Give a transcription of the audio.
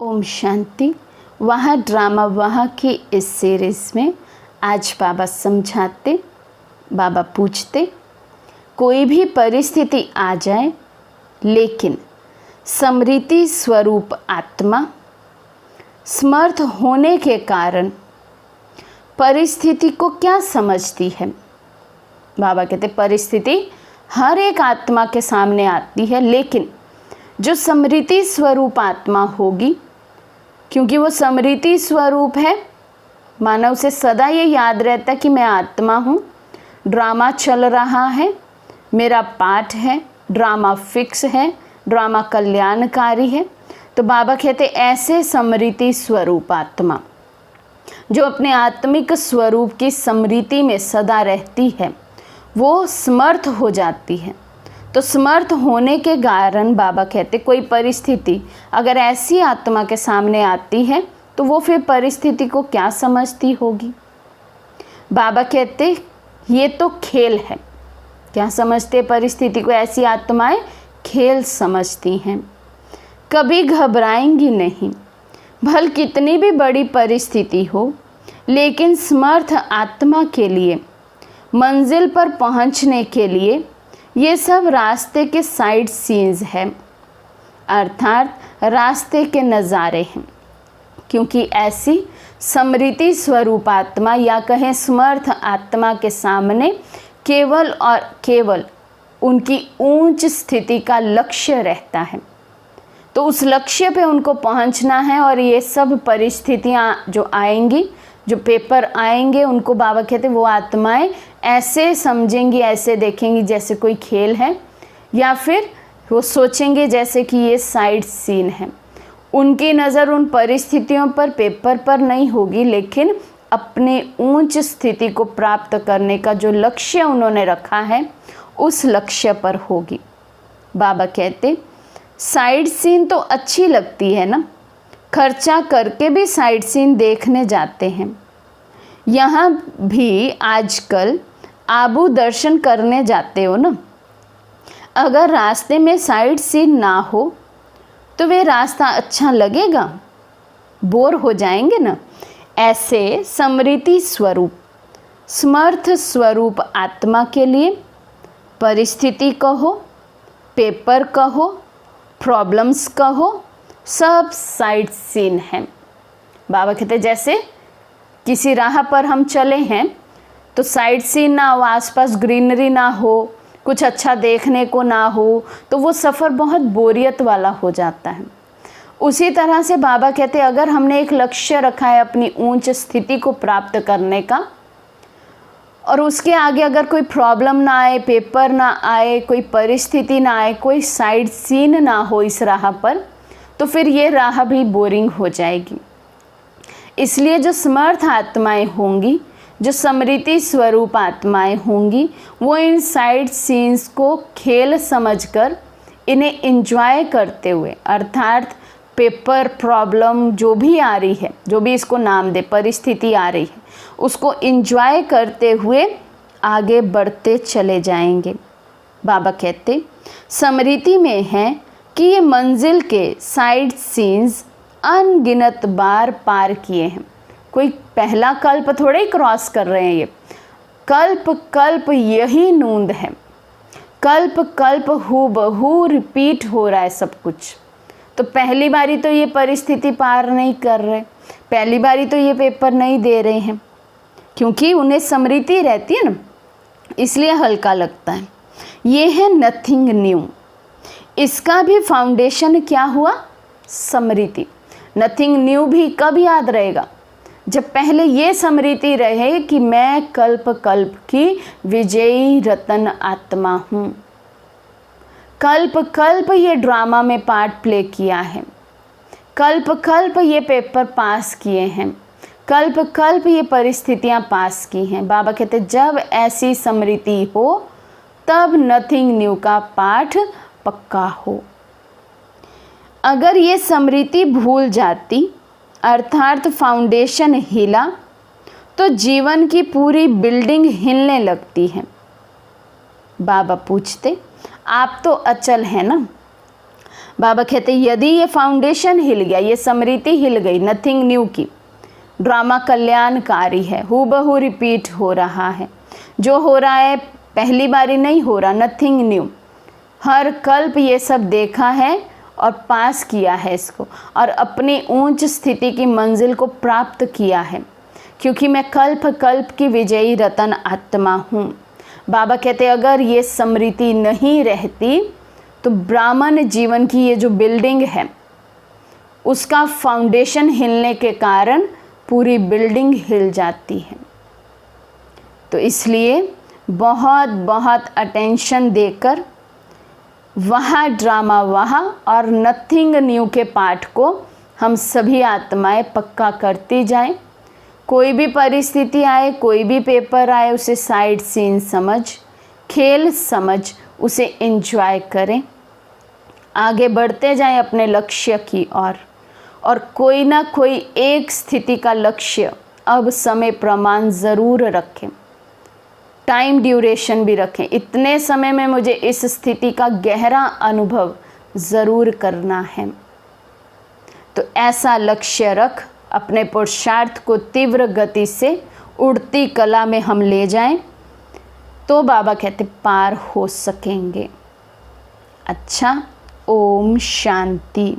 ओम शांति। वह ड्रामा वह की इस सीरीज़ में आज बाबा समझाते, बाबा पूछते, कोई भी परिस्थिति आ जाए लेकिन समृति स्वरूप आत्मा समर्थ होने के कारण परिस्थिति को क्या समझती है। बाबा कहते परिस्थिति हर एक आत्मा के सामने आती है, लेकिन जो समृति स्वरूप आत्मा होगी, क्योंकि वो समृति स्वरूप है, माना उसे सदा ये याद रहता है कि मैं आत्मा हूँ, ड्रामा चल रहा है, मेरा पाठ है, ड्रामा फिक्स है, ड्रामा कल्याणकारी है। तो बाबा कहते ऐसे समृति स्वरूप आत्मा जो अपने आत्मिक स्वरूप की समृति में सदा रहती है, वो समर्थ हो जाती है। तो समर्थ होने के कारण बाबा कहते कोई परिस्थिति अगर ऐसी आत्मा के सामने आती है तो वो फिर परिस्थिति को क्या समझती होगी। बाबा कहते ये तो खेल है। क्या समझते परिस्थिति को? ऐसी आत्माएं खेल समझती हैं, कभी घबराएंगी नहीं, भल कितनी भी बड़ी परिस्थिति हो, लेकिन समर्थ आत्मा के लिए मंजिल पर पहुंचने के लिए ये सब रास्ते के साइड सीन्स हैं, अर्थात रास्ते के नज़ारे हैं। क्योंकि ऐसी समृति स्वरूप आत्मा या कहें समर्थ आत्मा के सामने केवल और केवल उनकी ऊंच स्थिति का लक्ष्य रहता है। तो उस लक्ष्य पे उनको पहुंचना है, और ये सब परिस्थितियां जो आएंगी, जो पेपर आएंगे, उनको बाबा कहते वो आत्माएं ऐसे समझेंगी, ऐसे देखेंगी जैसे कोई खेल है, या फिर वो सोचेंगे जैसे कि ये साइड सीन है। उनकी नज़र उन परिस्थितियों पर, पेपर पर नहीं होगी, लेकिन अपने ऊंच स्थिति को प्राप्त करने का जो लक्ष्य उन्होंने रखा है उस लक्ष्य पर होगी। बाबा कहते साइड सीन तो अच्छी लगती है ना, खर्चा करके भी साइड सीन देखने जाते हैं। यहाँ भी आजकल आबू दर्शन करने जाते हो ना, अगर रास्ते में साइड सीन ना हो तो वे रास्ता अच्छा लगेगा? बोर हो जाएंगे ना। ऐसे समृति स्वरूप समर्थ स्वरूप आत्मा के लिए परिस्थिति कहो, पेपर कहो, प्रॉब्लम्स कहो, सब साइड सीन हैं। बाबा कहते जैसे किसी राह पर हम चले हैं तो साइड सीन ना हो, आसपास ग्रीनरी ना हो, कुछ अच्छा देखने को ना हो, तो वो सफ़र बहुत बोरियत वाला हो जाता है। उसी तरह से बाबा कहते अगर हमने एक लक्ष्य रखा है अपनी ऊंच स्थिति को प्राप्त करने का, और उसके आगे अगर कोई प्रॉब्लम ना आए, पेपर ना आए, कोई परिस्थिति ना आए, कोई साइड सीन ना हो इस राह पर, तो फिर ये राह भी बोरिंग हो जाएगी। इसलिए जो समर्थ आत्माएं होंगी, जो समृति स्वरूप आत्माएं होंगी, वो इन साइड सीन्स को खेल समझकर इन्हें एंजॉय करते हुए, अर्थात पेपर, प्रॉब्लम जो भी आ रही है, जो भी इसको नाम दे, परिस्थिति आ रही है, उसको एंजॉय करते हुए आगे बढ़ते चले जाएंगे। बाबा कहते समृति में है कि ये मंजिल के साइड सीन्स अनगिनत बार पार किए हैं। कोई पहला कल्प थोड़े ही क्रॉस कर रहे हैं, ये कल्प कल्प यही नूंद है। कल्प कल्प हूबहू रिपीट हो रहा है सब कुछ। तो पहली बारी तो ये परिस्थिति पार नहीं कर रहे, पहली बारी तो ये पेपर नहीं दे रहे हैं, क्योंकि उन्हें समृति रहती है ना, इसलिए हल्का लगता है। ये है नथिंग न्यू। इसका भी फाउंडेशन क्या हुआ? समृति। नथिंग न्यू भी कब याद रहेगा? जब पहले ये समृति रहे कि मैं कल्प कल्प की विजयी रतन आत्मा हूँ। कल्प कल्प ये ड्रामा में पार्ट प्ले किया है, कल्प कल्प ये पेपर पास किए हैं, कल्प कल्प ये परिस्थितियाँ पास की हैं। बाबा कहते जब ऐसी समृति हो तब नथिंग न्यू का पाठ पक्का हो। अगर ये समृति भूल जाती, अर्थात फाउंडेशन हिला, तो जीवन की पूरी बिल्डिंग हिलने लगती है। बाबा पूछते आप तो अचल हैं ना, बाबा कहते यदि ये फाउंडेशन हिल गया, ये स्मृति हिल गई नथिंग न्यू की, ड्रामा कल्याणकारी है, हूबहू रिपीट हो रहा है, जो हो रहा है पहली बारी नहीं हो रहा, नथिंग न्यू, हर कल्प ये सब देखा है और पास किया है इसको और अपनी ऊंच स्थिति की मंजिल को प्राप्त किया है, क्योंकि मैं कल्प कल्प की विजयी रतन आत्मा हूँ। बाबा कहते अगर ये स्मृति नहीं रहती तो ब्राह्मण जीवन की ये जो बिल्डिंग है उसका फाउंडेशन हिलने के कारण पूरी बिल्डिंग हिल जाती है। तो इसलिए बहुत बहुत अटेंशन देकर वहाँ ड्रामा वहाँ और नथिंग न्यू के पाठ को हम सभी आत्माएं पक्का करती जाएं। कोई भी परिस्थिति आए, कोई भी पेपर आए, उसे साइड सीन समझ, खेल समझ उसे एंजॉय करें, आगे बढ़ते जाएं अपने लक्ष्य की ओर। और कोई ना कोई एक स्थिति का लक्ष्य अब समय प्रमाण ज़रूर रखें, टाइम ड्यूरेशन भी रखें, इतने समय में मुझे इस स्थिति का गहरा अनुभव ज़रूर करना है। तो ऐसा लक्ष्य रख अपने पुरुषार्थ को तीव्र गति से उड़ती कला में हम ले जाएं, तो बाबा कहते पार हो सकेंगे। अच्छा, ओम शांति।